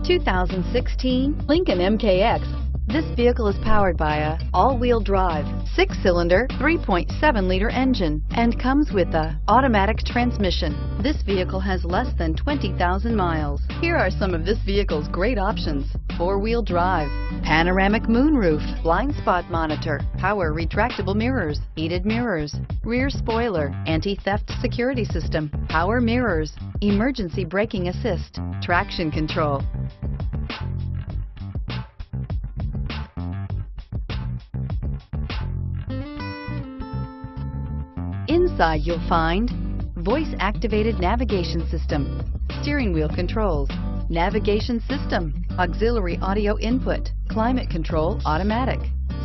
(2016) Lincoln MKX. This vehicle is powered by a all-wheel drive, 6-cylinder, 3.7-liter engine, and comes with a automatic transmission. This vehicle has less than 20,000 miles. Here are some of this vehicle's great options: 4-wheel drive, panoramic moonroof, blind spot monitor, power retractable mirrors, heated mirrors, rear spoiler, anti-theft security system, power mirrors, emergency braking assist, traction control. Inside you'll find voice-activated navigation system, steering wheel controls, navigation system, auxiliary audio input, climate control automatic,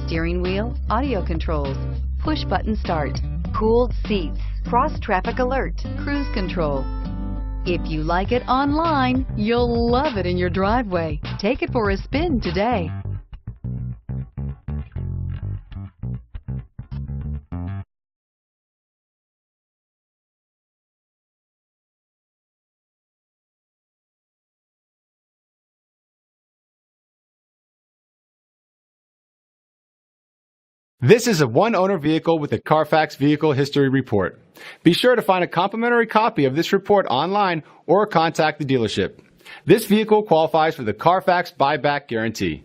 steering wheel audio controls, push button start, cooled seats, cross traffic alert, cruise control. If you like it online, you'll love it in your driveway. Take it for a spin today. This is a one-owner vehicle with a Carfax Vehicle History Report. Be sure to find a complimentary copy of this report online or contact the dealership. This vehicle qualifies for the Carfax Buyback Guarantee.